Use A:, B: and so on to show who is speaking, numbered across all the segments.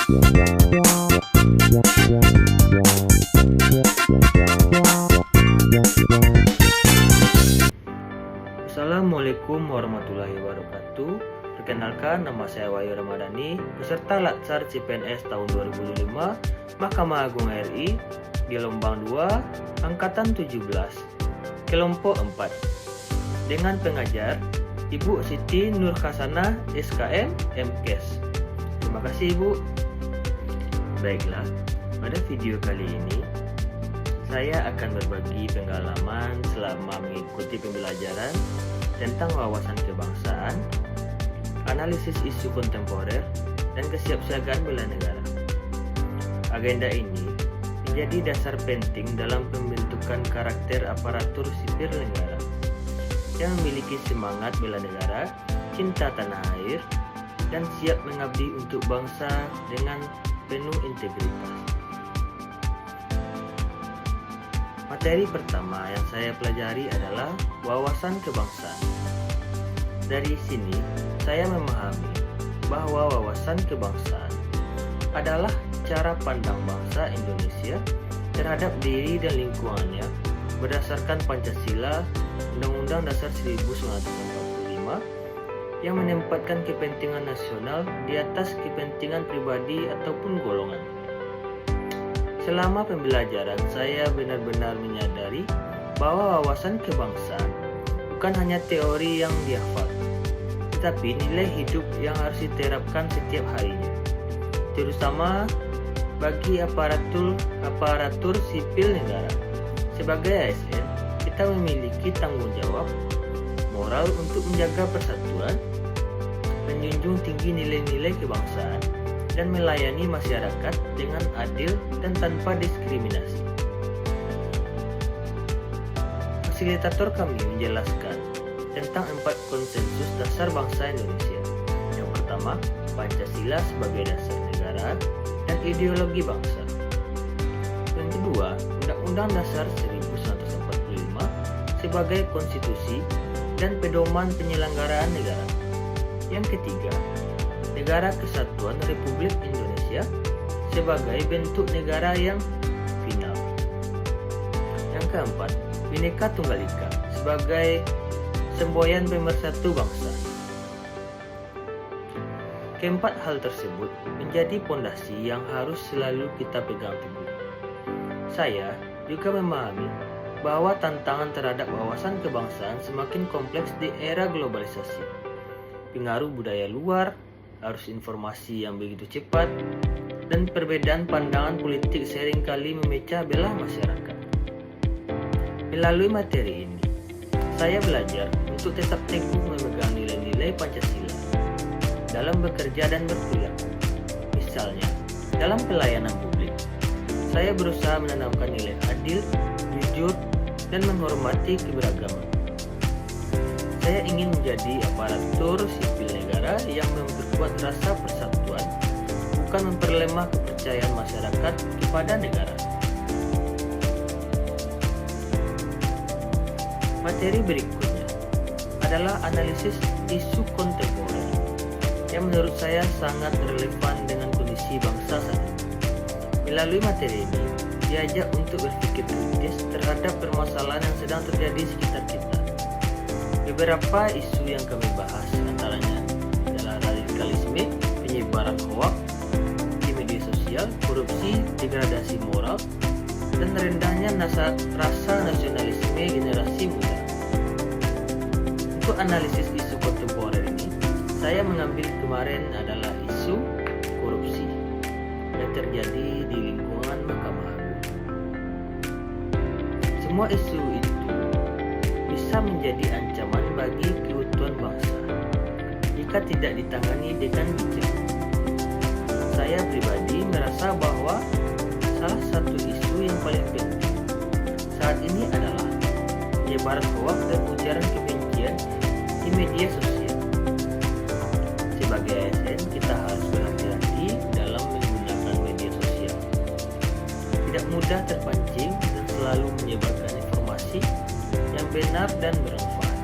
A: Assalamualaikum warahmatullahi wabarakatuh. Perkenalkan, nama saya Wahyu Ramadhani, peserta Latsar CPNS tahun 2005 Mahkamah Agung RI, gelombang 2, angkatan 17, kelompok 4, dengan pengajar Ibu Siti Nur Hasanah SKM MKes. Terima kasih Ibu. Baiklah, pada video kali ini saya akan berbagi pengalaman selama mengikuti pembelajaran tentang wawasan kebangsaan, analisis isu kontemporer, dan kesiapsiagaan bela negara. Agenda ini menjadi dasar penting dalam pembentukan karakter aparatur sipil negara yang memiliki semangat bela negara, cinta tanah air, dan siap mengabdi untuk bangsa dengan penuh integritas. Materi pertama yang saya pelajari adalah wawasan kebangsaan. Dari sini, saya memahami bahwa wawasan kebangsaan adalah cara pandang bangsa Indonesia terhadap diri dan lingkungannya berdasarkan Pancasila, Undang-Undang Dasar 1945, yang menempatkan kepentingan nasional di atas kepentingan pribadi ataupun golongan. Selama pembelajaran, saya benar-benar menyadari bahwa wawasan kebangsaan bukan hanya teori yang dihafal, tetapi nilai hidup yang harus diterapkan setiap harinya, terutama bagi aparatur sipil negara. Sebagai ASN, kita memiliki tanggung jawab moral untuk menjaga persatuan, menjunjung tinggi nilai-nilai kebangsaan, dan melayani masyarakat dengan adil dan tanpa diskriminasi. Fasilitator kami menjelaskan tentang 4 konsensus dasar bangsa Indonesia. Yang pertama, Pancasila sebagai dasar negara dan ideologi bangsa. Yang kedua, Undang-Undang Dasar 1945 sebagai konstitusi dan pedoman penyelenggaraan negara. Yang ketiga, Negara Kesatuan Republik Indonesia sebagai bentuk negara yang final. Yang keempat, Bhinneka Tunggal Ika sebagai semboyan pemersatu bangsa. Keempat hal tersebut menjadi pondasi yang harus selalu kita pegang teguh. Saya juga memahami bahwa tantangan terhadap wawasan kebangsaan semakin kompleks di era globalisasi. Pengaruh budaya luar, arus informasi yang begitu cepat, dan perbedaan pandangan politik seringkali memecah belah masyarakat. Melalui materi ini, saya belajar untuk tetap teguh memegang nilai-nilai Pancasila dalam bekerja dan berperilaku. Misalnya, dalam pelayanan publik, saya berusaha menanamkan nilai adil, jujur, dan menghormati keberagaman. Saya ingin menjadi aparatur sipil negara yang memperkuat rasa persatuan, bukan memperlemah kepercayaan masyarakat kepada negara. Materi berikutnya adalah analisis isu kontemporer yang menurut saya sangat relevan dengan kondisi bangsa saat ini. Melalui materi ini, diajak untuk berpikir kritis terhadap permasalahan yang sedang terjadi di sekitar kita. Beberapa isu yang kami bahas antaranya adalah radikalisme, penyebaran hoaks di media sosial, korupsi, degradasi moral, dan rendahnya rasa nasionalisme generasi muda. Untuk analisis isu kontemporer ini, saya mengambil kemarin adalah isu korupsi yang terjadi di lingkungan Mahkamah Agung. Semua isu itu bisa menjadi ancaman bagi keutuhan bangsa jika tidak ditangani dengan bijak. Saya pribadi merasa bahwa salah satu isu yang paling penting saat ini adalah penyebaran hoaks dan ujaran kebencian di media sosial. Sebagai ASN, kita harus berhati-hati dalam menggunakan media sosial. Tidak mudah terpancing dan selalu menyebarkan informasi yang benar dan bermanfaat.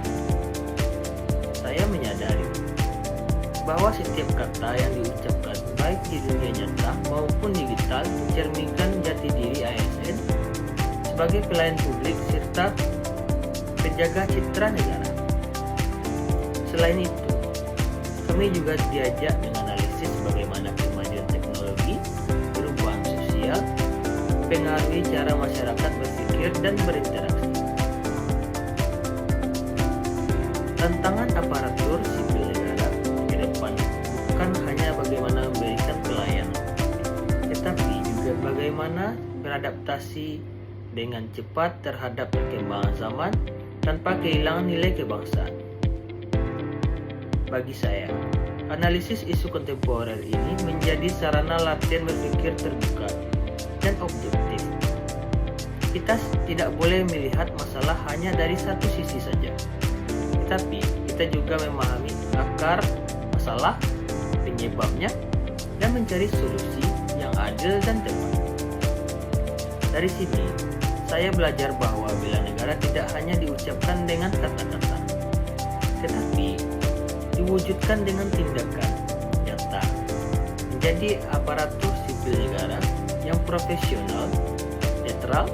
A: Saya menyadari bahwa setiap kata yang diucapkan baik di dunia nyata maupun digital mencerminkan jati diri ASN sebagai pelayan publik serta penjaga citra negara. Selain itu, kami juga diajak menganalisis bagaimana kemajuan teknologi, perubahan sosial, mempengaruhi cara masyarakat berpikir dan berinteraksi. Tantangan aparatur sipil negara ke depan bukan hanya bagaimana memberikan pelayanan, tetapi juga bagaimana beradaptasi dengan cepat terhadap perkembangan zaman tanpa kehilangan nilai kebangsaan. Bagi saya, analisis isu kontemporer ini menjadi sarana latihan berpikir terbuka dan objektif. Kita tidak boleh melihat masalah hanya dari satu sisi saja, tetapi kita juga memahami akar masalah, penyebabnya, dan mencari solusi yang adil dan tepat. Dari sini, saya belajar bahwa bela negara tidak hanya diucapkan dengan kata-kata, tetapi diwujudkan dengan tindakan nyata, menjadi aparatur sipil negara yang profesional, netral,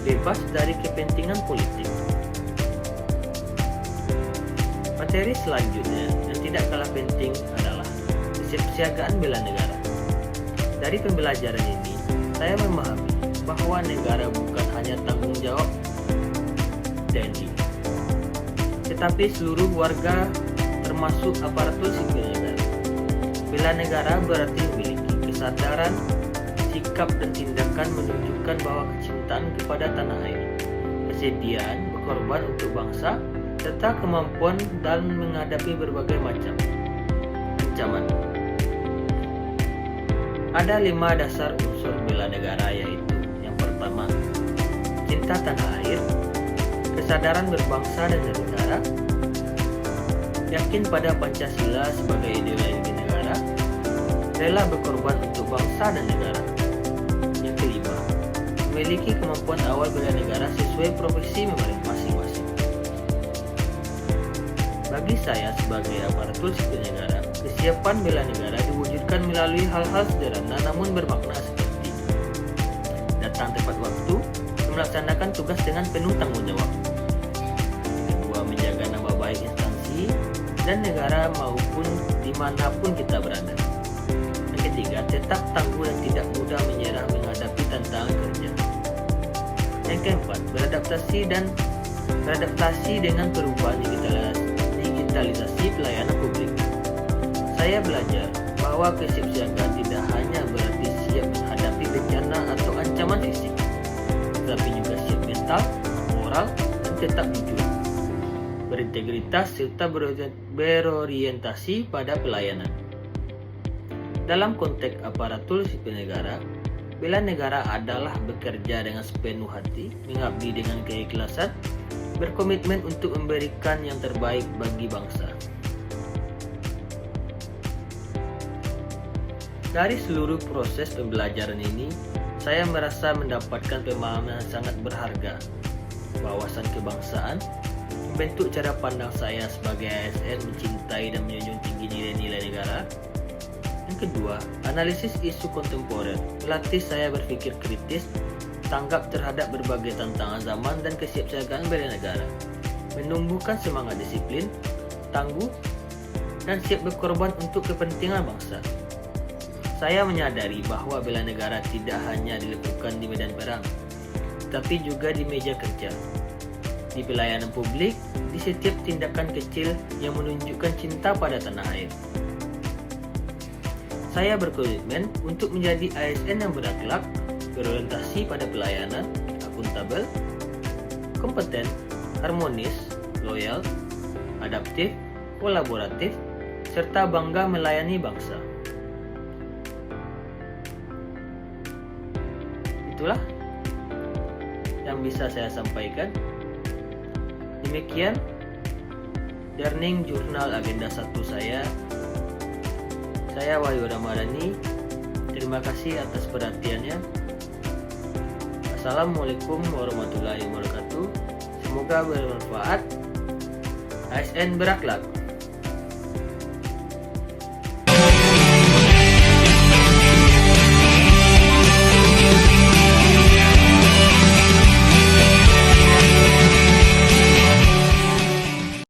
A: bebas dari kepentingan politik. Materi selanjutnya yang tidak kalah penting adalah kesiapsiagaan bela negara. Dari pembelajaran ini, saya memahami bahwa negara bukan hanya tanggung jawab TNI, tetapi seluruh warga termasuk aparatur sipil negara. Bela negara berarti memiliki kesadaran, sikap dan tindakan menunjukkan bahwa kecintaan kepada tanah air, kesediaan berkorban untuk bangsa, serta kemampuan dalam menghadapi berbagai macam ancaman. Ada 5 dasar unsur bela negara, yaitu yang pertama, cinta tanah air, kesadaran berbangsa dan bernegara, yakin pada Pancasila sebagai ideologi negara, rela berkorban untuk bangsa dan negara. Yang kelima, memiliki kemampuan awal bela negara sesuai profesi masing-masing. Bagi saya sebagai aparatur sipil negara, kesiapan bela negara diwujudkan melalui hal-hal sederhana namun bermakna seperti datang tepat waktu, melaksanakan tugas dengan penuh tanggung jawab. Kedua, menjaga nama baik instansi dan negara maupun dimanapun kita berada. Yang ketiga, tetap tangguh dan tidak mudah menyerah menghadapi tantangan kerja. Yang keempat, beradaptasi dengan perubahan digitalisasi pelayanan publik. Saya belajar bahwa kesiapsiagaan tidak hanya berarti siap menghadapi bencana atau ancaman fisik, tetapi juga siap mental, moral, dan tetap jujur, berintegritas, serta berorientasi pada pelayanan. Dalam konteks aparatur sipil negara, bela negara adalah bekerja dengan sepenuh hati, mengabdi dengan keikhlasan, berkomitmen untuk memberikan yang terbaik bagi bangsa. Dari seluruh proses pembelajaran ini, saya merasa mendapatkan pemahaman yang sangat berharga. Wawasan kebangsaan membentuk cara pandang saya sebagai ASN mencintai dan menjunjung tinggi nilai-nilai negara. Yang kedua, analisis isu kontemporer melatih saya berpikir kritis, tanggap terhadap berbagai tantangan zaman dan kesiapsiagaan bela negara, menumbuhkan semangat disiplin, tangguh, dan siap berkorban untuk kepentingan bangsa. Saya menyadari bahwa bela negara tidak hanya dilakukan di medan perang, tapi juga di meja kerja, di pelayanan publik, di setiap tindakan kecil yang menunjukkan cinta pada tanah air. Saya berkomitmen untuk menjadi ASN yang berakhlak, berorientasi pada pelayanan, akuntabel, kompeten, harmonis, loyal, adaptif, kolaboratif, serta bangga melayani bangsa. Itulah yang bisa saya sampaikan. Demikian Learning Jurnal Agenda 1 saya. Saya Wahyu Ramadhani. Terima kasih atas perhatiannya. Assalamualaikum warahmatullahi wabarakatuh. Semoga bermanfaat. ASN berakhlak.